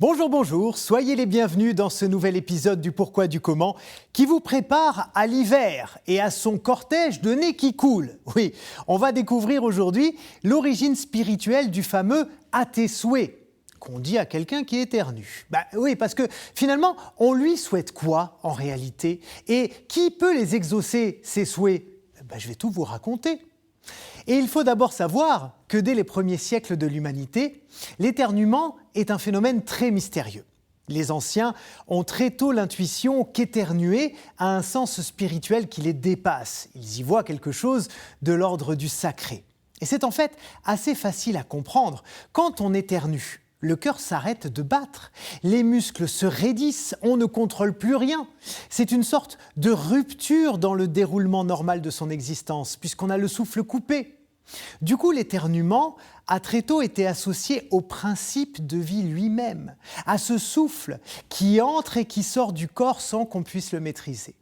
Bonjour, bonjour, soyez les bienvenus dans ce nouvel épisode du Pourquoi du Comment qui vous prépare à l'hiver et à son cortège de nez qui coule. Oui, on va découvrir aujourd'hui l'origine spirituelle du fameux « à tes souhaits » qu'on dit à quelqu'un qui éternue. Oui, parce que finalement, on lui souhaite quoi en réalité? Et qui peut les exaucer, ces souhaits? Je vais tout vous raconter. Et il faut d'abord savoir que dès les premiers siècles de l'humanité, l'éternuement est un phénomène très mystérieux. Les anciens ont très tôt l'intuition qu'éternuer a un sens spirituel qui les dépasse. Ils y voient quelque chose de l'ordre du sacré. Et c'est en fait assez facile à comprendre. Quand on éternue, le cœur s'arrête de battre, les muscles se raidissent, on ne contrôle plus rien. C'est une sorte de rupture dans le déroulement normal de son existence, puisqu'on a le souffle coupé. Du coup, l'éternuement a très tôt été associé au principe de vie lui-même, à ce souffle qui entre et qui sort du corps sans qu'on puisse le maîtriser.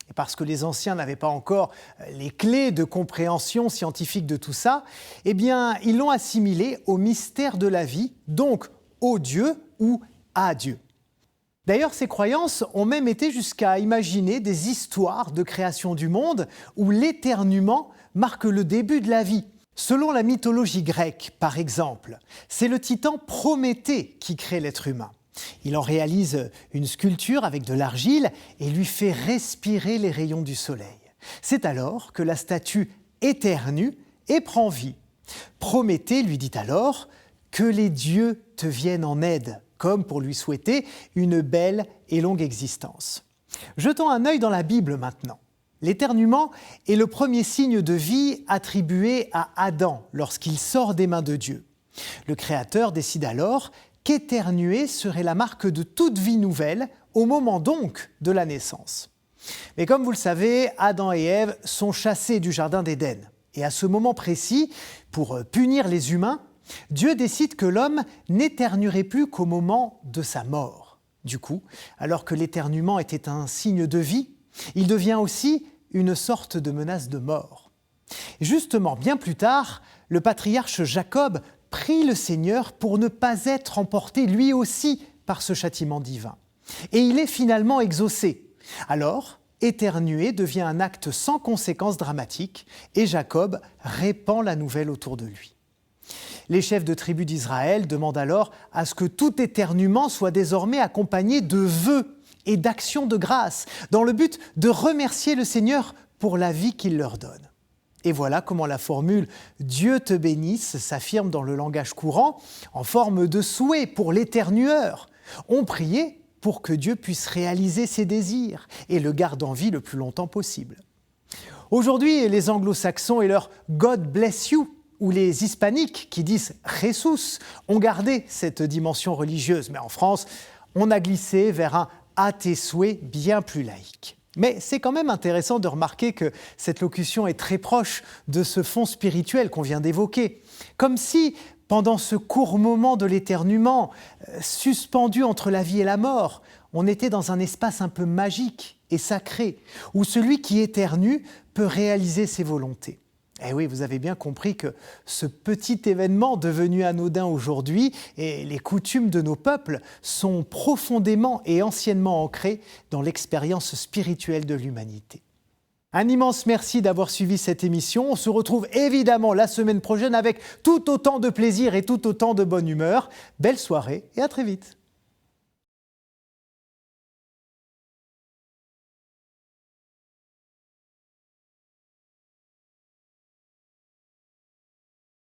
Et parce que les anciens n'avaient pas encore les clés de compréhension scientifique de tout ça, ils l'ont assimilé au mystère de la vie, donc au Dieu ou à Dieu. D'ailleurs, ces croyances ont même été jusqu'à imaginer des histoires de création du monde où l'éternuement marque le début de la vie. Selon la mythologie grecque, par exemple, c'est le titan Prométhée qui crée l'être humain. Il en réalise une sculpture avec de l'argile et lui fait respirer les rayons du soleil. C'est alors que la statue éternue et prend vie. Prométhée lui dit alors que les dieux te viennent en aide, comme pour lui souhaiter une belle et longue existence. Jetons un œil dans la Bible maintenant. L'éternuement est le premier signe de vie attribué à Adam lorsqu'il sort des mains de Dieu. Le Créateur décide alors qu'éternuer serait la marque de toute vie nouvelle, au moment donc de la naissance. Mais comme vous le savez, Adam et Ève sont chassés du jardin d'Éden. Et à ce moment précis, pour punir les humains, Dieu décide que l'homme n'éternuerait plus qu'au moment de sa mort. Du coup, alors que l'éternuement était un signe de vie, il devient aussi une sorte de menace de mort. Justement, bien plus tard, le patriarche Jacob prie le Seigneur pour ne pas être emporté lui aussi par ce châtiment divin. Et il est finalement exaucé. Alors, éternuer devient un acte sans conséquences dramatiques et Jacob répand la nouvelle autour de lui. Les chefs de tribus d'Israël demandent alors à ce que tout éternuement soit désormais accompagné de vœux et d'actions de grâce, dans le but de remercier le Seigneur pour la vie qu'il leur donne. Et voilà comment la formule « Dieu te bénisse » s'affirme dans le langage courant en forme de souhait pour l'éternueur. On priait pour que Dieu puisse réaliser ses désirs et le garde en vie le plus longtemps possible. Aujourd'hui, les anglo-saxons et leur « God bless you » ou les hispaniques qui disent « Jesus » ont gardé cette dimension religieuse. Mais en France, on a glissé vers un « à tes souhaits » bien plus laïque. Mais c'est quand même intéressant de remarquer que cette locution est très proche de ce fond spirituel qu'on vient d'évoquer. Comme si, pendant ce court moment de l'éternuement, suspendu entre la vie et la mort, on était dans un espace un peu magique et sacré, où celui qui éternue peut réaliser ses volontés. Eh oui, vous avez bien compris que ce petit événement devenu anodin aujourd'hui et les coutumes de nos peuples sont profondément et anciennement ancrés dans l'expérience spirituelle de l'humanité. Un immense merci d'avoir suivi cette émission. On se retrouve évidemment la semaine prochaine avec tout autant de plaisir et tout autant de bonne humeur. Belle soirée et à très vite.